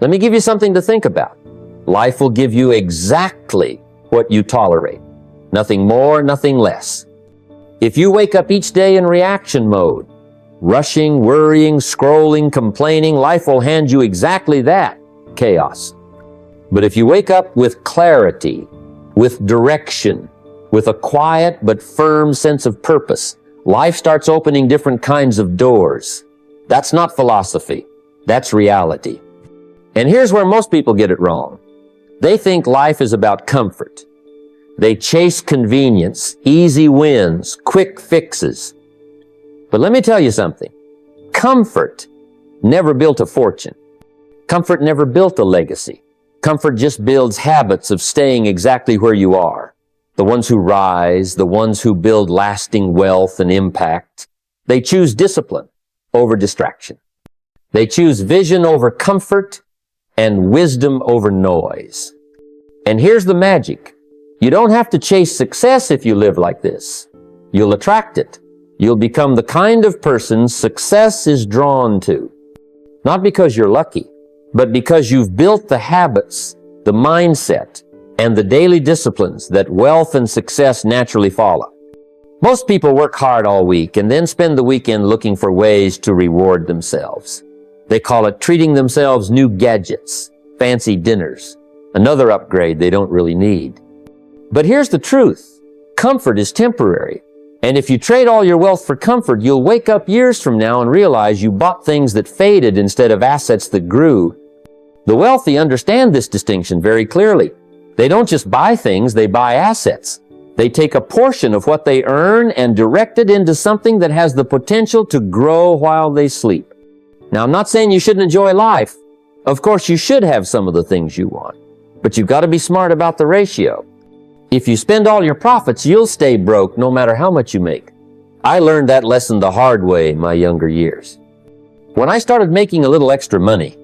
Let me give you something to think about. Life will give you exactly what you tolerate. Nothing more, nothing less. If you wake up each day in reaction mode, rushing, worrying, scrolling, complaining, life will hand you exactly that, chaos. But if you wake up with clarity, with direction, with a quiet but firm sense of purpose, life starts opening different kinds of doors. That's not philosophy. That's reality. And here's where most people get it wrong. They think life is about comfort. They chase convenience, easy wins, quick fixes. But let me tell you something. Comfort never built a fortune. Comfort never built a legacy. Comfort just builds habits of staying exactly where you are. The ones who rise, the ones who build lasting wealth and impact. They choose discipline over distraction. They choose vision over comfort and wisdom over noise. And here's the magic. You don't have to chase success if you live like this. You'll attract it. You'll become the kind of person success is drawn to. Not because you're lucky, but because you've built the habits, the mindset, and the daily disciplines that wealth and success naturally follow. Most people work hard all week and then spend the weekend looking for ways to reward themselves. They call it treating themselves new gadgets, fancy dinners, another upgrade they don't really need. But here's the truth. Comfort is temporary. And if you trade all your wealth for comfort, you'll wake up years from now and realize you bought things that faded instead of assets that grew. The wealthy understand this distinction very clearly. They don't just buy things, they buy assets. They take a portion of what they earn and direct it into something that has the potential to grow while they sleep. Now, I'm not saying you shouldn't enjoy life. Of course, you should have some of the things you want. But you've got to be smart about the ratio. If you spend all your profits, you'll stay broke no matter how much you make. I learned that lesson the hard way in my younger years. When I started making a little extra money,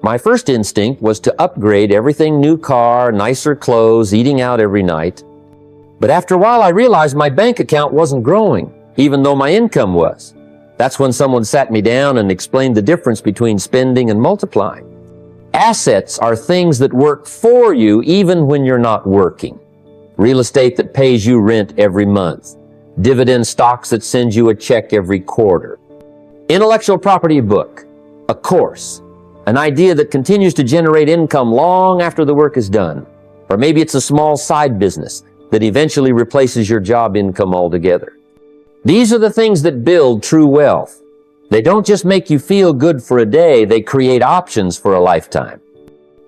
my first instinct was to upgrade everything, new car, nicer clothes, eating out every night. But after a while, I realized my bank account wasn't growing, even though my income was. That's when someone sat me down and explained the difference between spending and multiplying. Assets are things that work for you even when you're not working. Real estate that pays you rent every month. Dividend stocks that send you a check every quarter. Intellectual property book. A course. An idea that continues to generate income long after the work is done. Or maybe it's a small side business that eventually replaces your job income altogether. These are the things that build true wealth. They don't just make you feel good for a day, they create options for a lifetime.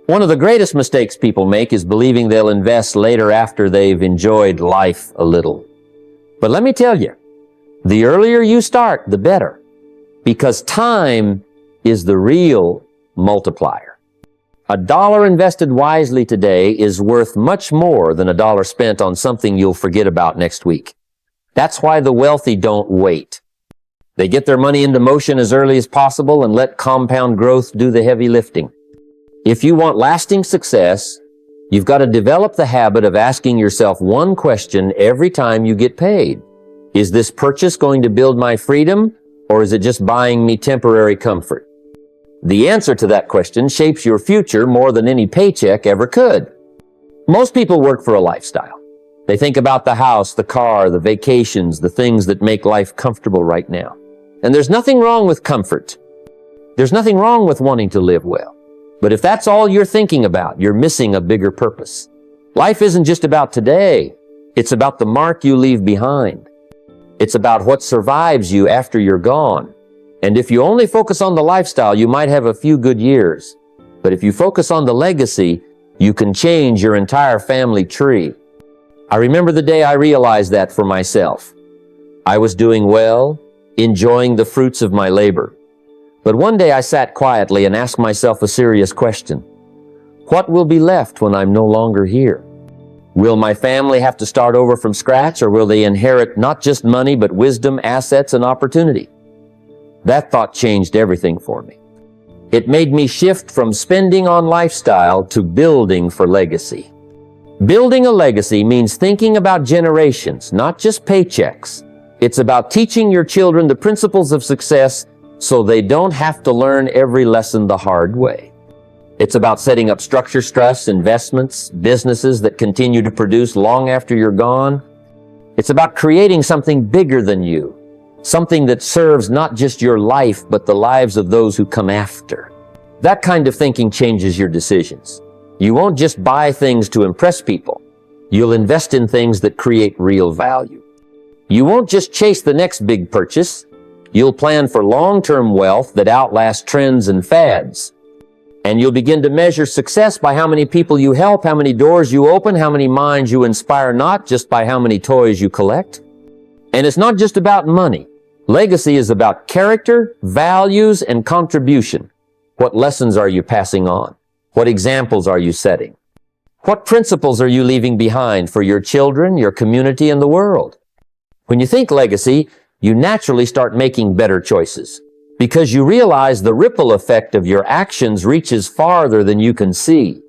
One of the greatest mistakes people make is believing they'll invest later after they've enjoyed life a little. But let me tell you, the earlier you start, the better. Because time is the real multiplier. $1 invested wisely today is worth much more than $1 spent on something you'll forget about next week. That's why the wealthy don't wait. They get their money into motion as early as possible and let compound growth do the heavy lifting. If you want lasting success, you've got to develop the habit of asking yourself one question every time you get paid. Is this purchase going to build my freedom, or is it just buying me temporary comfort? The answer to that question shapes your future more than any paycheck ever could. Most people work for a lifestyle. They think about the house, the car, the vacations, the things that make life comfortable right now. And there's nothing wrong with comfort. There's nothing wrong with wanting to live well. But if that's all you're thinking about, you're missing a bigger purpose. Life isn't just about today. It's about the mark you leave behind. It's about what survives you after you're gone. And if you only focus on the lifestyle, you might have a few good years. But if you focus on the legacy, you can change your entire family tree. I remember the day I realized that for myself. I was doing well, enjoying the fruits of my labor. But one day I sat quietly and asked myself a serious question. What will be left when I'm no longer here? Will my family have to start over from scratch, or will they inherit not just money, but wisdom, assets, and opportunity? That thought changed everything for me. It made me shift from spending on lifestyle to building for legacy. Building a legacy means thinking about generations, not just paychecks. It's about teaching your children the principles of success so they don't have to learn every lesson the hard way. It's about setting up structures, trusts, investments, businesses that continue to produce long after you're gone. It's about creating something bigger than you, something that serves not just your life, but the lives of those who come after. That kind of thinking changes your decisions. You won't just buy things to impress people. You'll invest in things that create real value. You won't just chase the next big purchase. You'll plan for long-term wealth that outlasts trends and fads. And you'll begin to measure success by how many people you help, how many doors you open, how many minds you inspire, not just by how many toys you collect. And it's not just about money. Legacy is about character, values, and contribution. What lessons are you passing on? What examples are you setting? What principles are you leaving behind for your children, your community, and the world? When you think legacy, you naturally start making better choices because you realize the ripple effect of your actions reaches farther than you can see.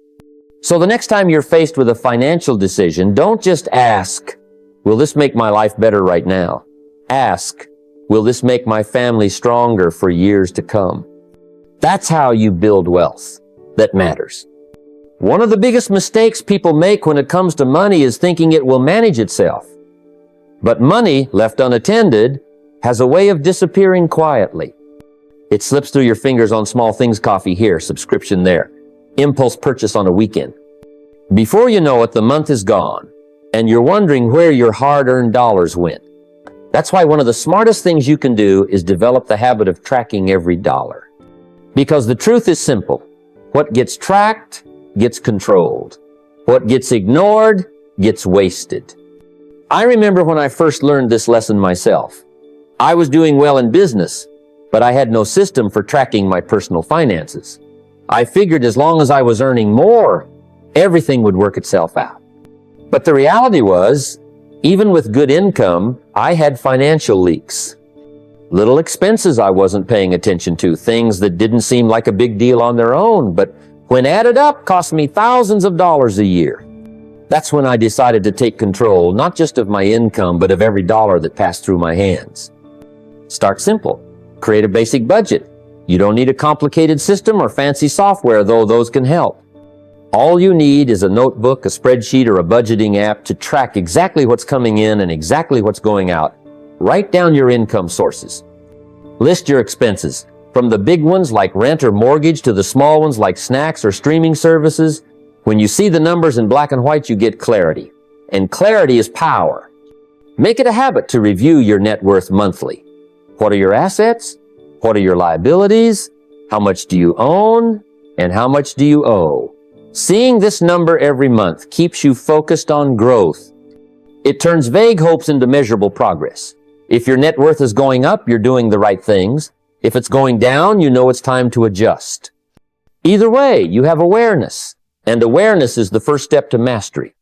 So the next time you're faced with a financial decision, don't just ask, will this make my life better right now? Ask, will this make my family stronger for years to come? That's how you build wealth that matters. One of the biggest mistakes people make when it comes to money is thinking it will manage itself. But money, left unattended, has a way of disappearing quietly. It slips through your fingers on small things, coffee here, subscription there, impulse purchase on a weekend. Before you know it, the month is gone, and you're wondering where your hard-earned dollars went. That's why one of the smartest things you can do is develop the habit of tracking every dollar. Because the truth is simple. What gets tracked gets controlled. What gets ignored gets wasted. I remember when I first learned this lesson myself. I was doing well in business, but I had no system for tracking my personal finances. I figured as long as I was earning more, everything would work itself out. But the reality was, even with good income, I had financial leaks. Little expenses I wasn't paying attention to, things that didn't seem like a big deal on their own, but when added up, cost me thousands of dollars a year. That's when I decided to take control, not just of my income, but of every dollar that passed through my hands. Start simple. Create a basic budget. You don't need a complicated system or fancy software, though those can help. All you need is a notebook, a spreadsheet, or a budgeting app to track exactly what's coming in and exactly what's going out. Write down your income sources. List your expenses, from the big ones like rent or mortgage to the small ones like snacks or streaming services. When you see the numbers in black and white, you get clarity. And clarity is power. Make it a habit to review your net worth monthly. What are your assets? What are your liabilities? How much do you own? And how much do you owe? Seeing this number every month keeps you focused on growth. It turns vague hopes into measurable progress. If your net worth is going up, you're doing the right things. If it's going down, you know it's time to adjust. Either way, you have awareness, and awareness is the first step to mastery.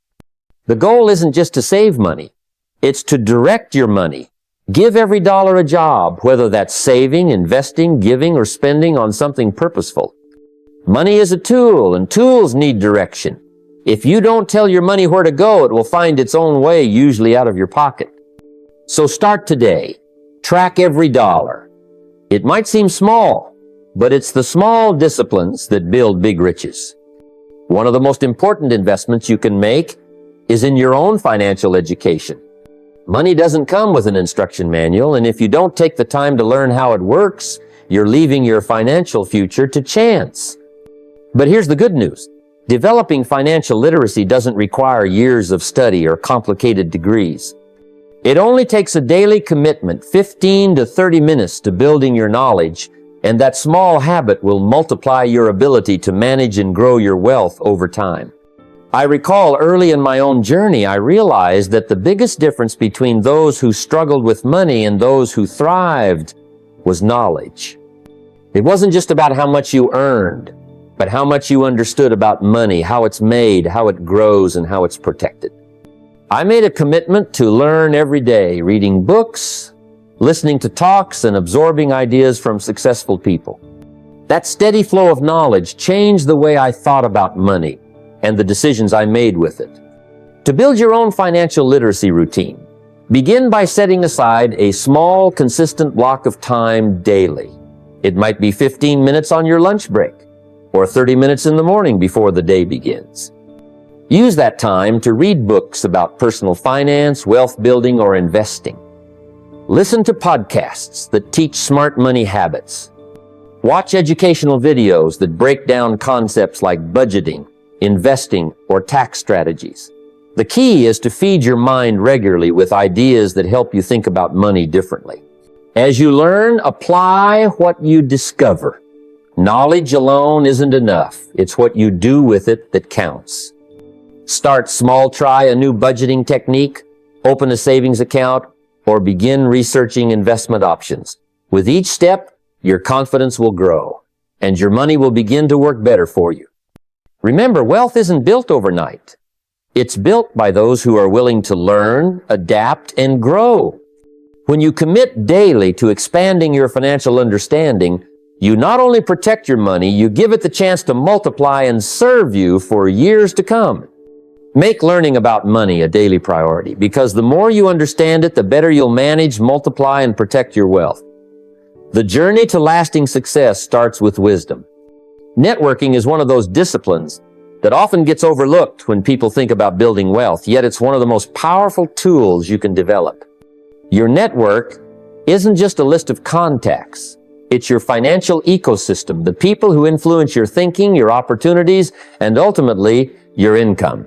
The goal isn't just to save money. It's to direct your money. Give every dollar a job, whether that's saving, investing, giving, or spending on something purposeful. Money is a tool, and tools need direction. If you don't tell your money where to go, it will find its own way, usually out of your pocket. So start today. Track every dollar. It might seem small, but it's the small disciplines that build big riches. One of the most important investments you can make is in your own financial education. Money doesn't come with an instruction manual, and if you don't take the time to learn how it works, you're leaving your financial future to chance. But here's the good news. Developing financial literacy doesn't require years of study or complicated degrees. It only takes a daily commitment, 15 to 30 minutes to building your knowledge, and that small habit will multiply your ability to manage and grow your wealth over time. I recall early in my own journey, I realized that the biggest difference between those who struggled with money and those who thrived was knowledge. It wasn't just about how much you earned, but how much you understood about money, how it's made, how it grows, and how it's protected. I made a commitment to learn every day, reading books, listening to talks, and absorbing ideas from successful people. That steady flow of knowledge changed the way I thought about money and the decisions I made with it. To build your own financial literacy routine, begin by setting aside a small, consistent block of time daily. It might be 15 minutes on your lunch break. or 30 minutes in the morning before the day begins. Use that time to read books about personal finance, wealth building, or investing. Listen to podcasts that teach smart money habits. Watch educational videos that break down concepts like budgeting, investing, or tax strategies. The key is to feed your mind regularly with ideas that help you think about money differently. As you learn, apply what you discover. Knowledge alone isn't enough. It's what you do with it that counts. Start small, try a new budgeting technique, open a savings account, or begin researching investment options. With each step, your confidence will grow, and your money will begin to work better for you. Remember, wealth isn't built overnight. It's built by those who are willing to learn, adapt, and grow. When you commit daily to expanding your financial understanding, you not only protect your money, you give it the chance to multiply and serve you for years to come. Make learning about money a daily priority, because the more you understand it, the better you'll manage, multiply, and protect your wealth. The journey to lasting success starts with wisdom. Networking is one of those disciplines that often gets overlooked when people think about building wealth, yet it's one of the most powerful tools you can develop. Your network isn't just a list of contacts. It's your financial ecosystem, the people who influence your thinking, your opportunities, and ultimately, your income.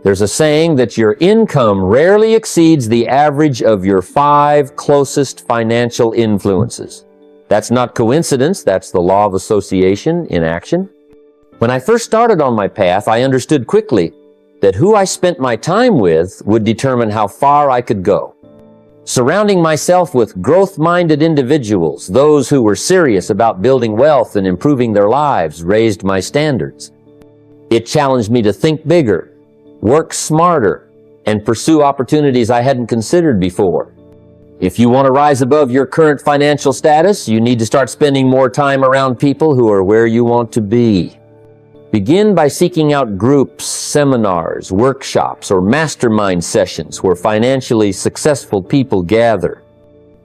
There's a saying that your income rarely exceeds the average of your 5 closest financial influences. That's not coincidence, that's the law of association in action. When I first started on my path, I understood quickly that who I spent my time with would determine how far I could go. Surrounding myself with growth-minded individuals, those who were serious about building wealth and improving their lives, raised my standards. It challenged me to think bigger, work smarter, and pursue opportunities I hadn't considered before. If you want to rise above your current financial status, you need to start spending more time around people who are where you want to be. Begin by seeking out groups, seminars, workshops, or mastermind sessions where financially successful people gather.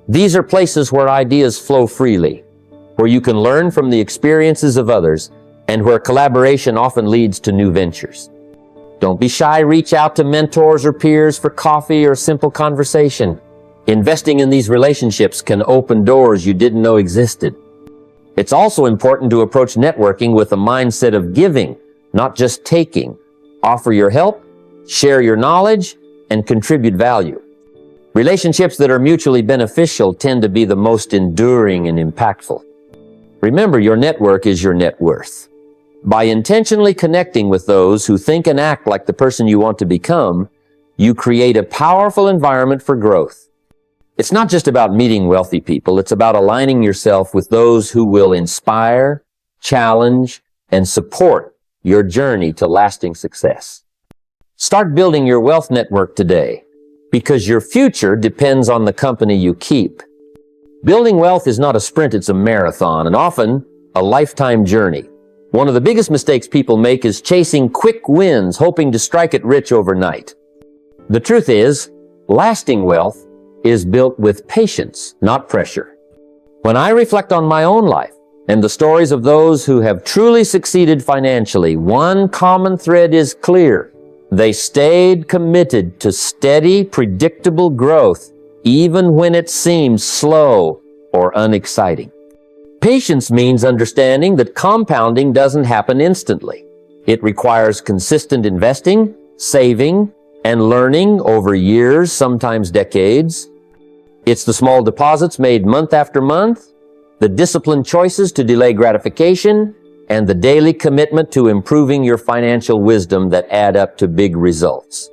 These are places where ideas flow freely, where you can learn from the experiences of others, and where collaboration often leads to new ventures. Don't be shy. Reach out to mentors or peers for coffee or simple conversation. Investing in these relationships can open doors you didn't know existed. It's also important to approach networking with a mindset of giving, not just taking. Offer your help, share your knowledge, and contribute value. Relationships that are mutually beneficial tend to be the most enduring and impactful. Remember, your network is your net worth. By intentionally connecting with those who think and act like the person you want to become, you create a powerful environment for growth. It's not just about meeting wealthy people, it's about aligning yourself with those who will inspire, challenge, and support your journey to lasting success. Start building your wealth network today, because your future depends on the company you keep. Building wealth is not a sprint, it's a marathon, and often a lifetime journey. One of the biggest mistakes people make is chasing quick wins, hoping to strike it rich overnight. The truth is, lasting wealth is built with patience, not pressure. When I reflect on my own life and the stories of those who have truly succeeded financially, one common thread is clear. They stayed committed to steady, predictable growth, even when it seemed slow or unexciting. Patience means understanding that compounding doesn't happen instantly. It requires consistent investing, saving, and learning over years, sometimes decades. It's the small deposits made month after month, the disciplined choices to delay gratification, and the daily commitment to improving your financial wisdom that add up to big results.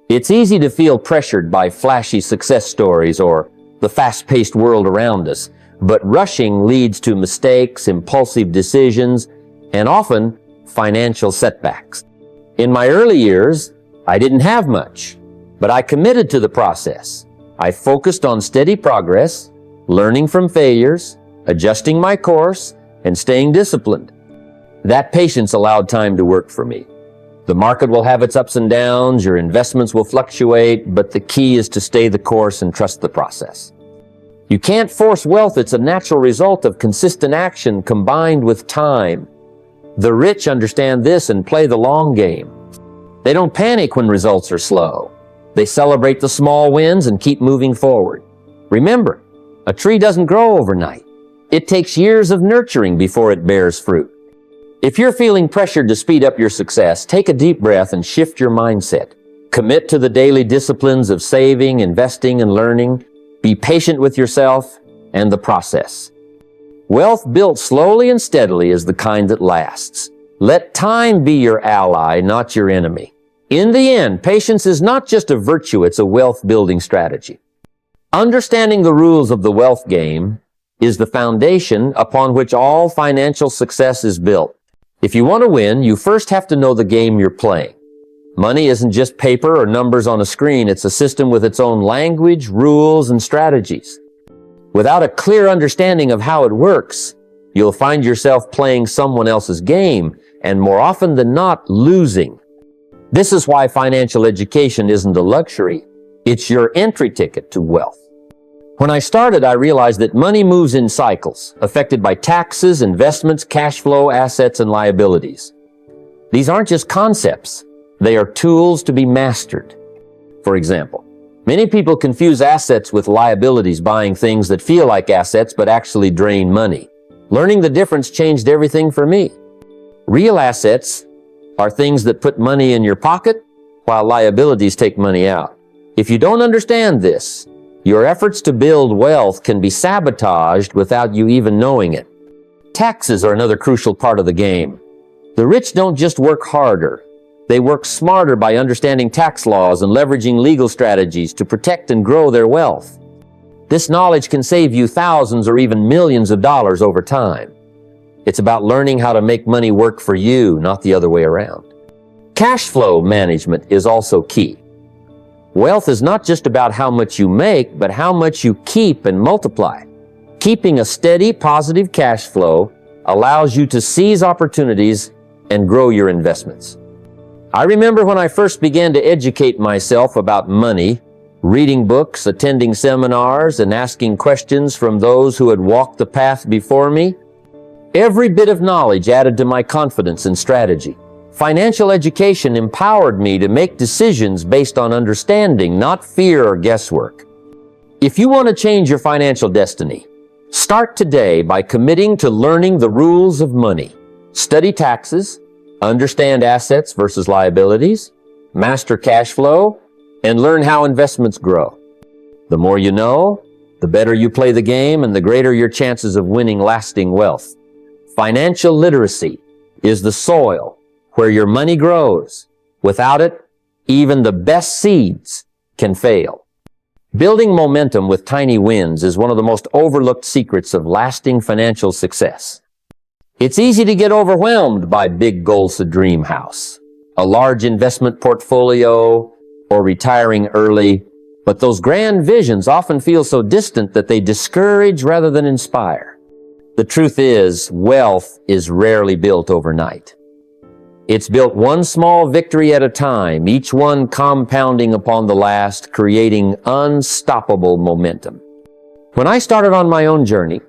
It's easy to feel pressured by flashy success stories or the fast-paced world around us. But rushing leads to mistakes, impulsive decisions, and often financial setbacks. In my early years, I didn't have much, but I committed to the process. I focused on steady progress, learning from failures, adjusting my course, and staying disciplined. That patience allowed time to work for me. The market will have its ups and downs, your investments will fluctuate, but the key is to stay the course and trust the process. You can't force wealth. It's a natural result of consistent action combined with time. The rich understand this and play the long game. They don't panic when results are slow. They celebrate the small wins and keep moving forward. Remember, a tree doesn't grow overnight. It takes years of nurturing before it bears fruit. If you're feeling pressured to speed up your success, take a deep breath and shift your mindset. Commit to the daily disciplines of saving, investing, and learning. Be patient with yourself and the process. Wealth built slowly and steadily is the kind that lasts. Let time be your ally, not your enemy. In the end, patience is not just a virtue, it's a wealth-building strategy. Understanding the rules of the wealth game is the foundation upon which all financial success is built. If you want to win, you first have to know the game you're playing. Money isn't just paper or numbers on a screen, it's a system with its own language, rules, and strategies. Without a clear understanding of how it works, you'll find yourself playing someone else's game, and more often than not, losing. This is why financial education isn't a luxury. It's your entry ticket to wealth. When I started, I realized that money moves in cycles, affected by taxes, investments, cash flow, assets, and liabilities. These aren't just concepts. They are tools to be mastered. For example, many people confuse assets with liabilities, buying things that feel like assets but actually drain money. Learning the difference changed everything for me. Real assets are things that put money in your pocket, while liabilities take money out. If you don't understand this, your efforts to build wealth can be sabotaged without you even knowing it. Taxes are another crucial part of the game. The rich don't just work harder. They work smarter by understanding tax laws and leveraging legal strategies to protect and grow their wealth. This knowledge can save you thousands or even millions of dollars over time. It's about learning how to make money work for you, not the other way around. Cash flow management is also key. Wealth is not just about how much you make, but how much you keep and multiply. Keeping a steady, positive cash flow allows you to seize opportunities and grow your investments. I remember when I first began to educate myself about money, reading books, attending seminars, and asking questions from those who had walked the path before me. Every bit of knowledge added to my confidence and strategy. Financial education empowered me to make decisions based on understanding, not fear or guesswork. If you want to change your financial destiny, start today by committing to learning the rules of money. Study taxes, understand assets versus liabilities, master cash flow, and learn how investments grow. The more you know, the better you play the game and the greater your chances of winning lasting wealth. Financial literacy is the soil where your money grows. Without it, even the best seeds can fail. Building momentum with tiny wins is one of the most overlooked secrets of lasting financial success. It's easy to get overwhelmed by big goals to dream house, a large investment portfolio, or retiring early, but those grand visions often feel so distant that they discourage rather than inspire. The truth is, wealth is rarely built overnight. It's built one small victory at a time, each one compounding upon the last, creating unstoppable momentum. When I started on my own journey,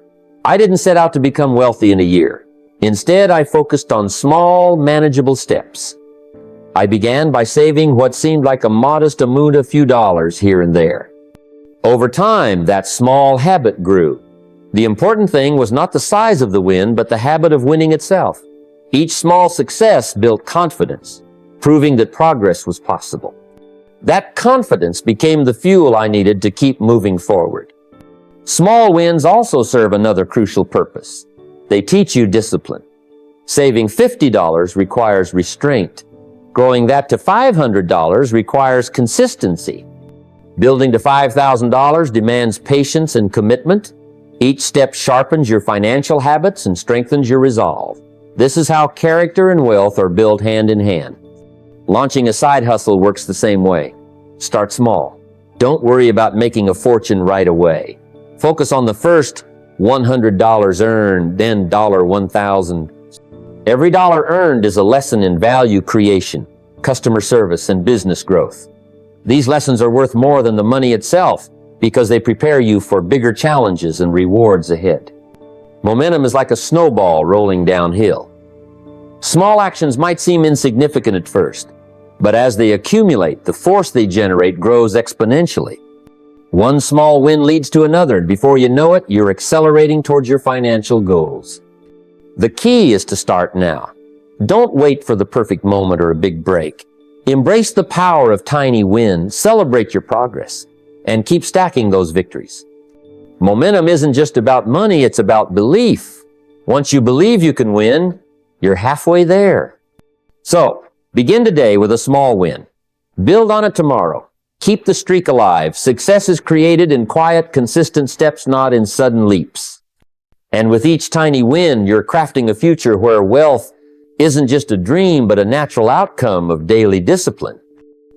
I didn't set out to become wealthy in a year. Instead, I focused on small, manageable steps. I began by saving what seemed like a modest amount of few dollars here and there. Over time, that small habit grew. The important thing was not the size of the win, but the habit of winning itself. Each small success built confidence, proving that progress was possible. That confidence became the fuel I needed to keep moving forward. Small wins also serve another crucial purpose. They teach you discipline. Saving $50 requires restraint. Growing that to $500 requires consistency. Building to $5,000 demands patience and commitment. Each step sharpens your financial habits and strengthens your resolve. This is how character and wealth are built hand in hand. Launching a side hustle works the same way. Start small. Don't worry about making a fortune right away. Focus on the first $100 earned, then $1,000. Every dollar earned is a lesson in value creation, customer service, and business growth. These lessons are worth more than the money itself because they prepare you for bigger challenges and rewards ahead. Momentum is like a snowball rolling downhill. Small actions might seem insignificant at first, but as they accumulate, the force they generate grows exponentially. One small win leads to another, and before you know it, you're accelerating towards your financial goals. The key is to start now. Don't wait for the perfect moment or a big break. Embrace the power of tiny wins, celebrate your progress, and keep stacking those victories. Momentum isn't just about money, it's about belief. Once you believe you can win, you're halfway there. So, begin today with a small win. Build on it tomorrow. Keep the streak alive. Success is created in quiet, consistent steps, not in sudden leaps. And with each tiny win, you're crafting a future where wealth isn't just a dream, but a natural outcome of daily discipline.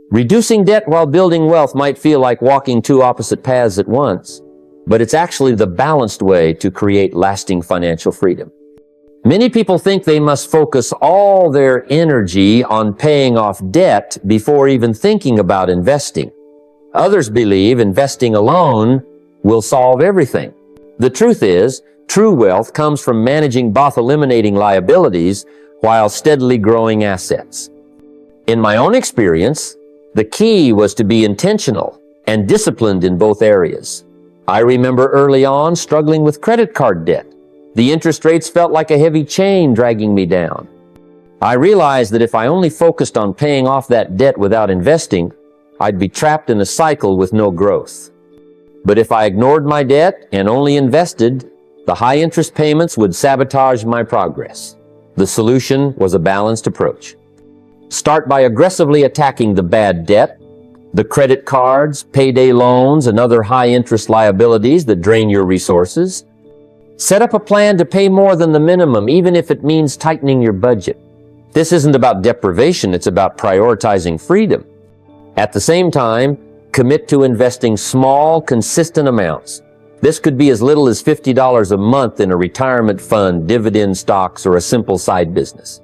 Reducing debt while building wealth might feel like walking two opposite paths at once, but it's actually the balanced way to create lasting financial freedom. Many people think they must focus all their energy on paying off debt before even thinking about investing. Others believe investing alone will solve everything. The truth is, true wealth comes from managing both eliminating liabilities while steadily growing assets. In my own experience, the key was to be intentional and disciplined in both areas. I remember early on struggling with credit card debt. The interest rates felt like a heavy chain dragging me down. I realized that if I only focused on paying off that debt without investing, I'd be trapped in a cycle with no growth. But if I ignored my debt and only invested, the high interest payments would sabotage my progress. The solution was a balanced approach. Start by aggressively attacking the bad debt, the credit cards, payday loans, and other high-interest liabilities that drain your resources. Set up a plan to pay more than the minimum, even if it means tightening your budget. This isn't about deprivation, it's about prioritizing freedom. At the same time, commit to investing small, consistent amounts. This could be as little as $50 a month in a retirement fund, dividend stocks, or a simple side business.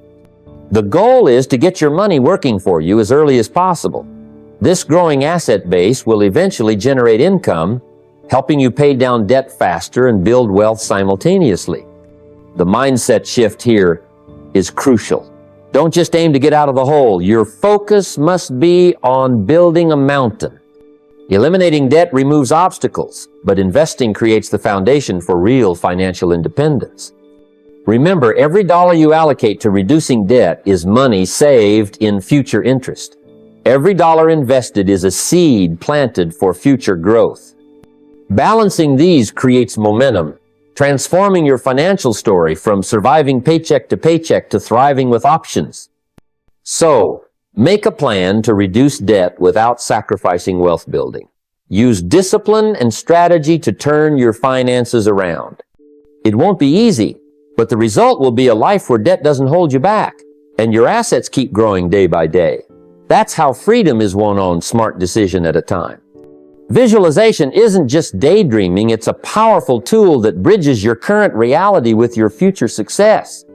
The goal is to get your money working for you as early as possible. This growing asset base will eventually generate income, helping you pay down debt faster and build wealth simultaneously. The mindset shift here is crucial. Don't just aim to get out of the hole. Your focus must be on building a mountain. Eliminating debt removes obstacles, but investing creates the foundation for real financial independence. Remember, every dollar you allocate to reducing debt is money saved in future interest. Every dollar invested is a seed planted for future growth. Balancing these creates momentum, transforming your financial story from surviving paycheck to paycheck to thriving with options. So, make a plan to reduce debt without sacrificing wealth building. Use discipline and strategy to turn your finances around. It won't be easy, but the result will be a life where debt doesn't hold you back, and your assets keep growing day by day. That's how freedom is won on smart decision at a time. Visualization isn't just daydreaming, it's a powerful tool that bridges your current reality with your future success.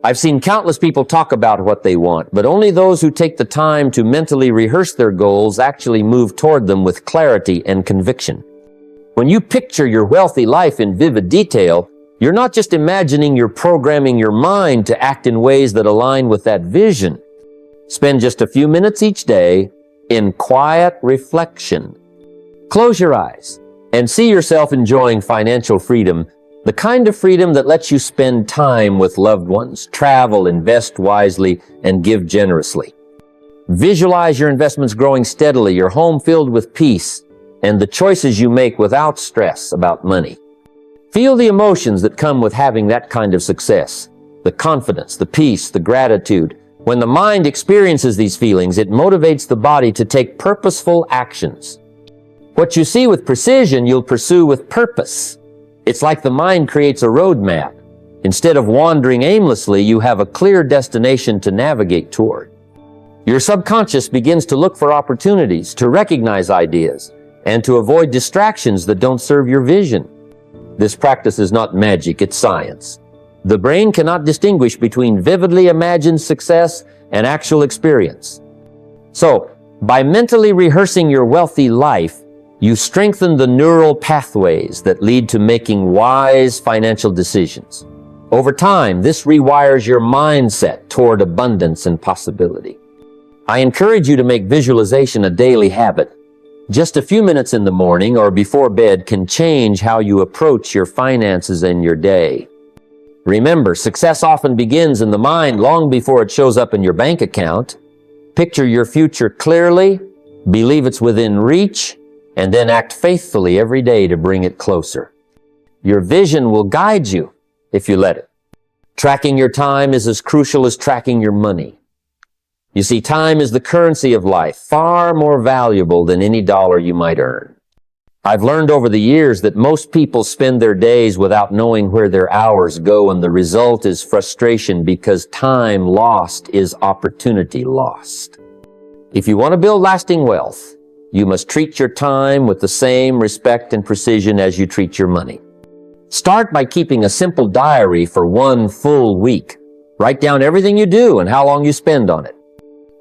I've seen countless people talk about what they want, but only those who take the time to mentally rehearse their goals actually move toward them with clarity and conviction. When you picture your wealthy life in vivid detail, you're not just imagining, you're programming your mind to act in ways that align with that vision. Spend just a few minutes each day in quiet reflection. Close your eyes and see yourself enjoying financial freedom, the kind of freedom that lets you spend time with loved ones, travel, invest wisely, and give generously. Visualize your investments growing steadily, your home filled with peace, and the choices you make without stress about money. Feel the emotions that come with having that kind of success, the confidence, the peace, the gratitude. When the mind experiences these feelings, it motivates the body to take purposeful actions. What you see with precision, you'll pursue with purpose. It's like the mind creates a roadmap. Instead of wandering aimlessly, you have a clear destination to navigate toward. Your subconscious begins to look for opportunities, to recognize ideas, and to avoid distractions that don't serve your vision. This practice is not magic, it's science. The brain cannot distinguish between vividly imagined success and actual experience. So, by mentally rehearsing your wealthy life, you strengthen the neural pathways that lead to making wise financial decisions. Over time, this rewires your mindset toward abundance and possibility. I encourage you to make visualization a daily habit. Just a few minutes in the morning or before bed can change how you approach your finances and your day. Remember, success often begins in the mind long before it shows up in your bank account. Picture your future clearly, believe it's within reach, and then act faithfully every day to bring it closer. Your vision will guide you if you let it. Tracking your time is as crucial as tracking your money. You see, time is the currency of life, far more valuable than any dollar you might earn. I've learned over the years that most people spend their days without knowing where their hours go, and the result is frustration because time lost is opportunity lost. If you want to build lasting wealth, you must treat your time with the same respect and precision as you treat your money. Start by keeping a simple diary for one full week. Write down everything you do and how long you spend on it.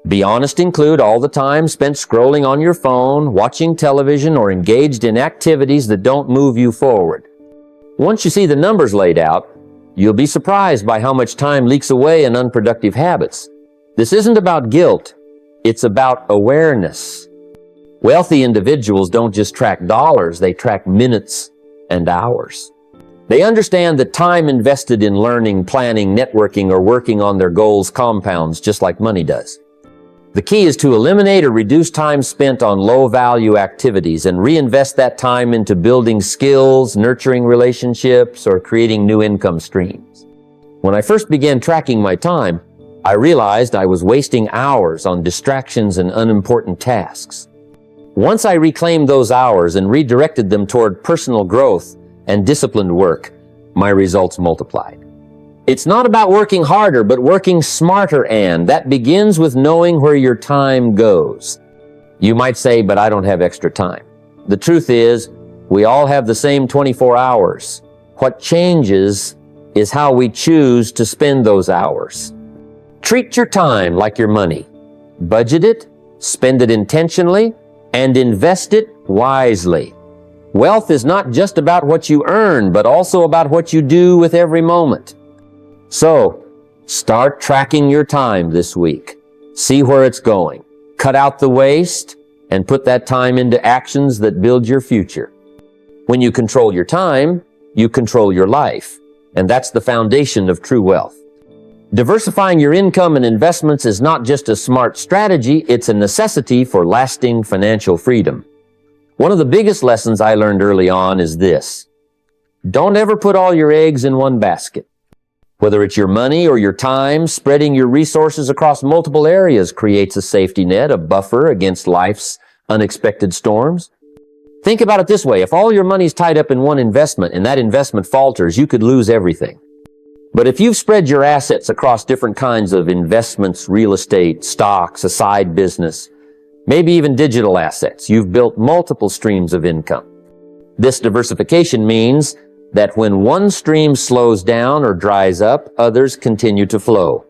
Be honest, include all the time spent scrolling on your phone, watching television, or engaged in activities that don't move you forward. Once you see the numbers laid out, you'll be surprised by how much time leaks away in unproductive habits. This isn't about guilt, it's about awareness. Wealthy individuals don't just track dollars, they track minutes and hours. They understand that time invested in learning, planning, networking, or working on their goals compounds just like money does. The key is to eliminate or reduce time spent on low-value activities and reinvest that time into building skills, nurturing relationships, or creating new income streams. When I first began tracking my time, I realized I was wasting hours on distractions and unimportant tasks. Once I reclaimed those hours and redirected them toward personal growth and disciplined work, my results multiplied. It's not about working harder, but working smarter, and that begins with knowing where your time goes. You might say, but I don't have extra time. The truth is, we all have the same 24 hours. What changes is how we choose to spend those hours. Treat your time like your money. Budget it, spend it intentionally, and invest it wisely. Wealth is not just about what you earn, but also about what you do with every moment. So, start tracking your time this week. See where it's going. Cut out the waste and put that time into actions that build your future. When you control your time, you control your life. And that's the foundation of true wealth. Diversifying your income and investments is not just a smart strategy, it's a necessity for lasting financial freedom. One of the biggest lessons I learned early on is this: don't ever put all your eggs in one basket. Whether it's your money or your time, spreading your resources across multiple areas creates a safety net, a buffer against life's unexpected storms. Think about it this way: if all your money's tied up in one investment and that investment falters, you could lose everything. But if you've spread your assets across different kinds of investments, real estate, stocks, a side business, maybe even digital assets, you've built multiple streams of income. This diversification means that when one stream slows down or dries up, others continue to flow.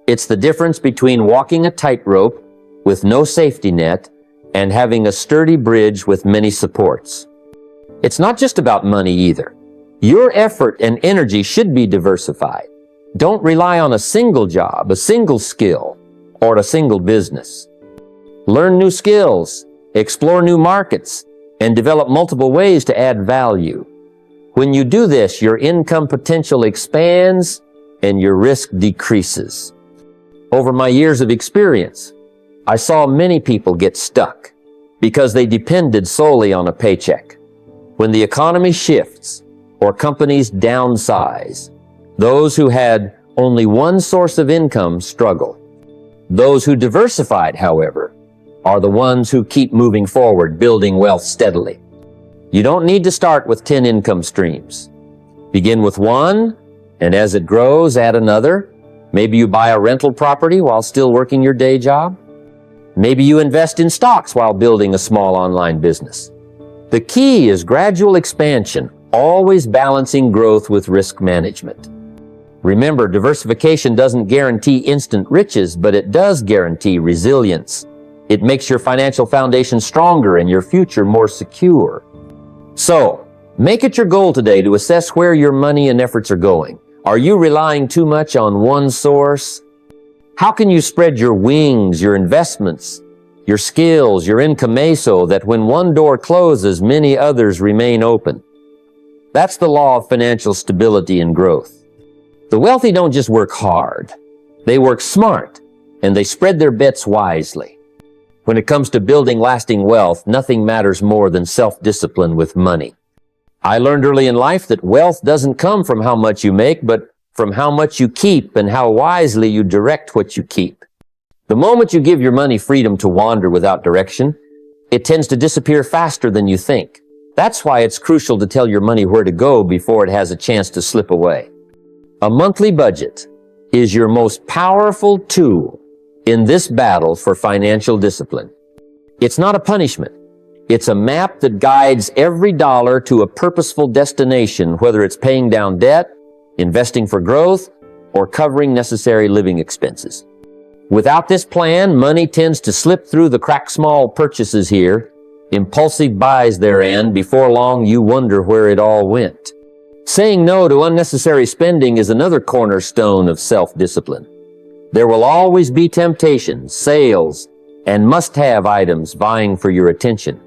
It's the difference between walking a tightrope with no safety net and having a sturdy bridge with many supports. It's not just about money either. Your effort and energy should be diversified. Don't rely on a single job, a single skill, or a single business. Learn new skills, explore new markets, and develop multiple ways to add value. When you do this, your income potential expands and your risk decreases. Over my years of experience, I saw many people get stuck because they depended solely on a paycheck. When the economy shifts or companies downsize, those who had only one source of income struggle. Those who diversified, however, are the ones who keep moving forward, building wealth steadily. You don't need to start with 10 income streams. Begin with one, and as it grows, add another. Maybe you buy a rental property while still working your day job. Maybe you invest in stocks while building a small online business. The key is gradual expansion, always balancing growth with risk management. Remember, diversification doesn't guarantee instant riches, but it does guarantee resilience. It makes your financial foundation stronger and your future more secure. So, make it your goal today to assess where your money and efforts are going. Are you relying too much on one source? How can you spread your wings, your investments, your skills, your income so that when one door closes, many others remain open? That's the law of financial stability and growth. The wealthy don't just work hard. They work smart, and they spread their bets wisely. When it comes to building lasting wealth, nothing matters more than self-discipline with money. I learned early in life that wealth doesn't come from how much you make, but from how much you keep and how wisely you direct what you keep. The moment you give your money freedom to wander without direction, it tends to disappear faster than you think. That's why it's crucial to tell your money where to go before it has a chance to slip away. A monthly budget is your most powerful tool in this battle for financial discipline. It's not a punishment. It's a map that guides every dollar to a purposeful destination, whether it's paying down debt, investing for growth, or covering necessary living expenses. Without this plan, money tends to slip through the crack. Small purchases here, impulsive buys therein. Before long, you wonder where it all went. Saying no to unnecessary spending is another cornerstone of self-discipline. There will always be temptations, sales, and must-have items vying for your attention.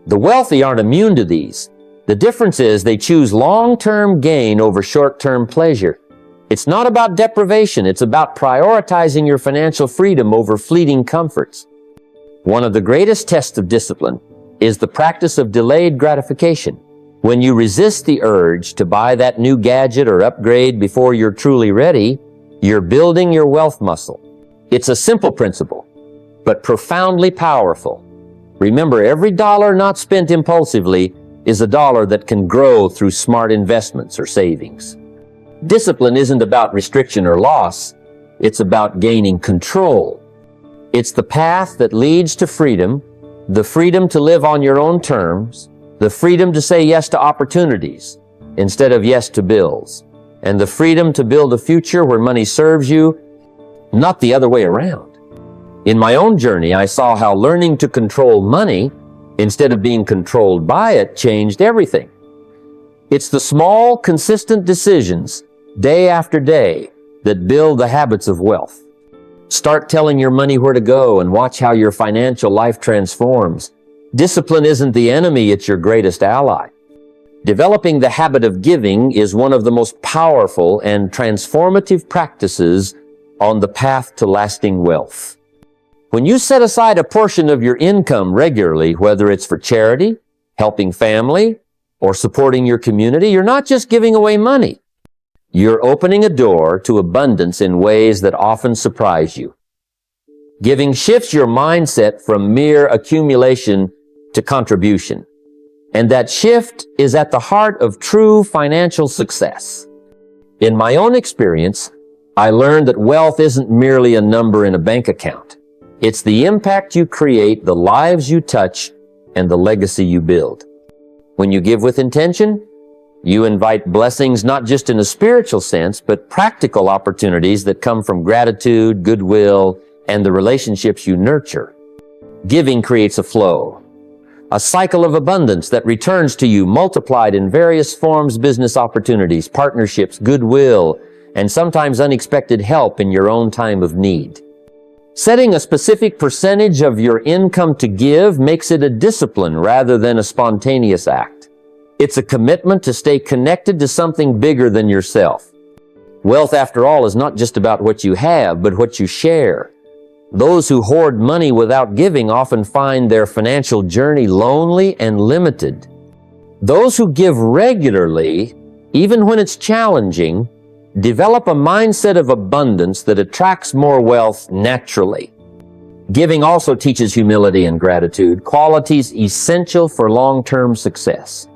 The wealthy aren't immune to these. The difference is they choose long-term gain over short-term pleasure. It's not about deprivation, it's about prioritizing your financial freedom over fleeting comforts. One of the greatest tests of discipline is the practice of delayed gratification. When you resist the urge to buy that new gadget or upgrade before you're truly ready, you're building your wealth muscle. It's a simple principle, but profoundly powerful. Remember, every dollar not spent impulsively is a dollar that can grow through smart investments or savings. Discipline isn't about restriction or loss. It's about gaining control. It's the path that leads to freedom, the freedom to live on your own terms, the freedom to say yes to opportunities instead of yes to bills, and the freedom to build a future where money serves you, not the other way around. In my own journey, I saw how learning to control money instead of being controlled by it changed everything. It's the small, consistent decisions, day after day, that build the habits of wealth. Start telling your money where to go and watch how your financial life transforms. Discipline isn't the enemy, it's your greatest ally. Developing the habit of giving is one of the most powerful and transformative practices on the path to lasting wealth. When you set aside a portion of your income regularly, whether it's for charity, helping family, or supporting your community, you're not just giving away money. You're opening a door to abundance in ways that often surprise you. Giving shifts your mindset from mere accumulation to contribution. And that shift is at the heart of true financial success. In my own experience, I learned that wealth isn't merely a number in a bank account. It's the impact you create, the lives you touch, and the legacy you build. When you give with intention, you invite blessings not just in a spiritual sense, but practical opportunities that come from gratitude, goodwill, and the relationships you nurture. Giving creates a flow, a cycle of abundance that returns to you multiplied in various forms: business opportunities, partnerships, goodwill, and sometimes unexpected help in your own time of need. Setting a specific percentage of your income to give makes it a discipline rather than a spontaneous act. It's a commitment to stay connected to something bigger than yourself. Wealth, after all, is not just about what you have, but what you share. Those who hoard money without giving often find their financial journey lonely and limited. Those who give regularly, even when it's challenging, develop a mindset of abundance that attracts more wealth naturally. Giving also teaches humility and gratitude, qualities essential for long-term success.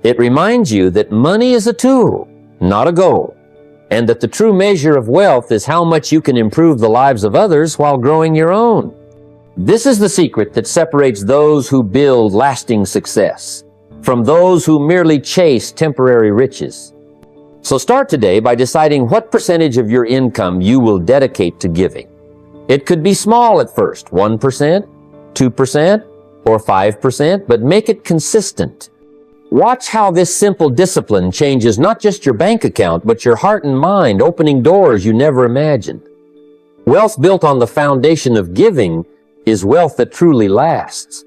It reminds you that money is a tool, not a goal, and that the true measure of wealth is how much you can improve the lives of others while growing your own. This is the secret that separates those who build lasting success from those who merely chase temporary riches. So start today by deciding what percentage of your income you will dedicate to giving. It could be small at first, 1%, 2%, or 5%, but make it consistent. Watch how this simple discipline changes not just your bank account, but your heart and mind, opening doors you never imagined. Wealth built on the foundation of giving is wealth that truly lasts.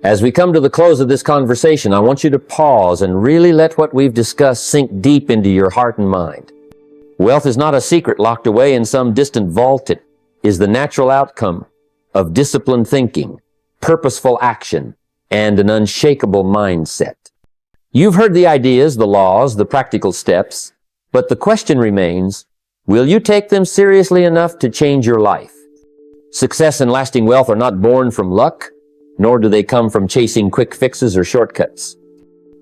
As we come to the close of this conversation, I want you to pause and really let what we've discussed sink deep into your heart and mind. Wealth is not a secret locked away in some distant vault. It is the natural outcome of disciplined thinking, purposeful action, and an unshakable mindset. You've heard the ideas, the laws, the practical steps, but the question remains, will you take them seriously enough to change your life? Success and lasting wealth are not born from luck, nor do they come from chasing quick fixes or shortcuts.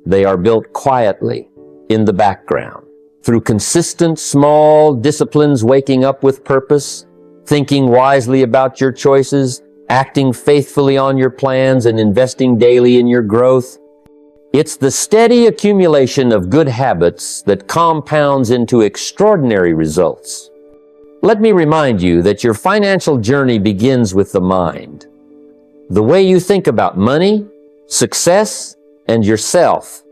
They are built quietly in the background, through consistent, small disciplines, waking up with purpose, thinking wisely about your choices, acting faithfully on your plans, and investing daily in your growth. It's the steady accumulation of good habits that compounds into extraordinary results. Let me remind you that your financial journey begins with the mind. The way you think about money, success, and yourself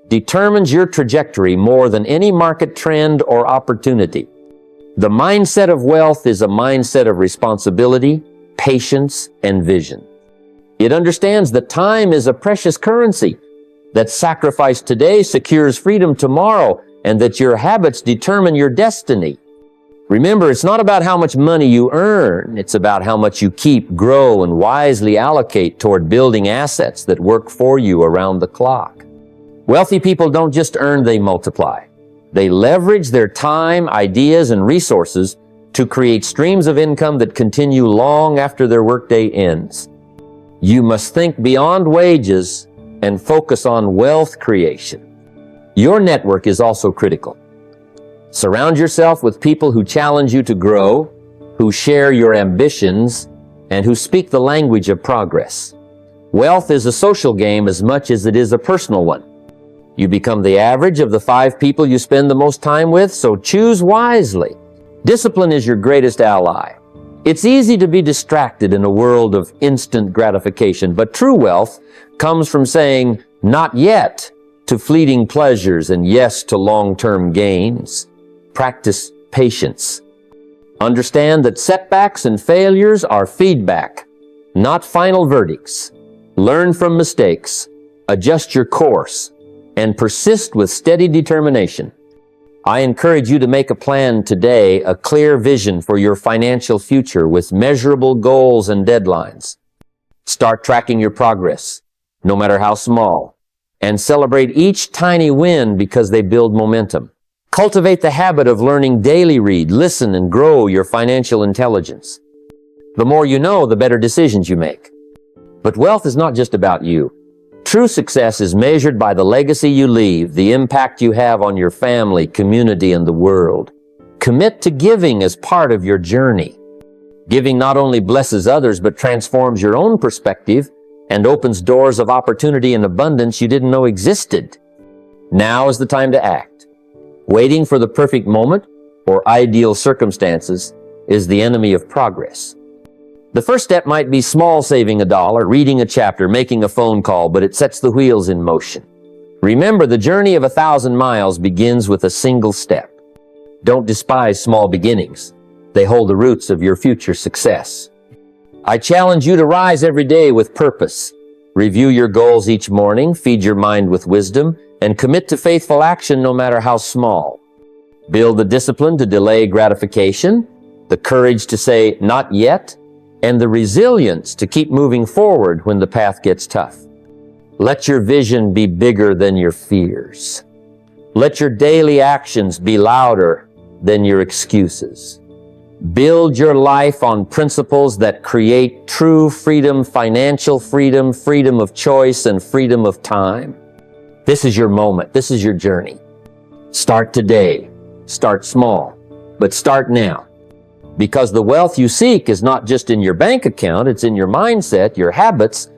determines your trajectory more than any market trend or opportunity. The mindset of wealth is a mindset of responsibility, patience, and vision. It understands that time is a precious currency, that sacrifice today secures freedom tomorrow, and that your habits determine your destiny. Remember, it's not about how much money you earn. It's about how much you keep, grow, and wisely allocate toward building assets that work for you around the clock. Wealthy people don't just earn, they multiply. They leverage their time, ideas, and resources to create streams of income that continue long after their workday ends. You must think beyond wages and focus on wealth creation. Your network is also critical. Surround yourself with people who challenge you to grow, who share your ambitions, and who speak the language of progress. Wealth is a social game as much as it is a personal one. You become the average of the 5 people you spend the most time with, so choose wisely. Discipline is your greatest ally. It's easy to be distracted in a world of instant gratification, but true wealth comes from saying not yet to fleeting pleasures and yes to long-term gains. Practice patience. Understand that setbacks and failures are feedback, not final verdicts. Learn from mistakes, adjust your course, and persist with steady determination. I encourage you to make a plan today, a clear vision for your financial future with measurable goals and deadlines. Start tracking your progress, no matter how small, and celebrate each tiny win because they build momentum. Cultivate the habit of learning daily, read, listen, and grow your financial intelligence. The more you know, the better decisions you make. But wealth is not just about you. True success is measured by the legacy you leave, the impact you have on your family, community, and the world. Commit to giving as part of your journey. Giving not only blesses others, but transforms your own perspective and opens doors of opportunity and abundance you didn't know existed. Now is the time to act. Waiting for the perfect moment or ideal circumstances is the enemy of progress. The first step might be small, saving $1, reading a chapter, making a phone call, but it sets the wheels in motion. Remember, the journey of 1,000 miles begins with a single step. Don't despise small beginnings. They hold the roots of your future success. I challenge you to rise every day with purpose. Review your goals each morning, feed your mind with wisdom, and commit to faithful action no matter how small. Build the discipline to delay gratification, the courage to say not yet, and the resilience to keep moving forward when the path gets tough. Let your vision be bigger than your fears. Let your daily actions be louder than your excuses. Build your life on principles that create true freedom, financial freedom, freedom of choice, and freedom of time. This is your moment. This is your journey. Start today. Start small, but start now. Because the wealth you seek is not just in your bank account, it's in your mindset, your habits,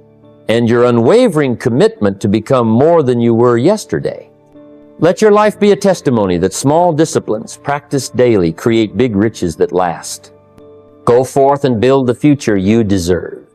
and your unwavering commitment to become more than you were yesterday. Let your life be a testimony that small disciplines, practiced daily, create big riches that last. Go forth and build the future you deserve.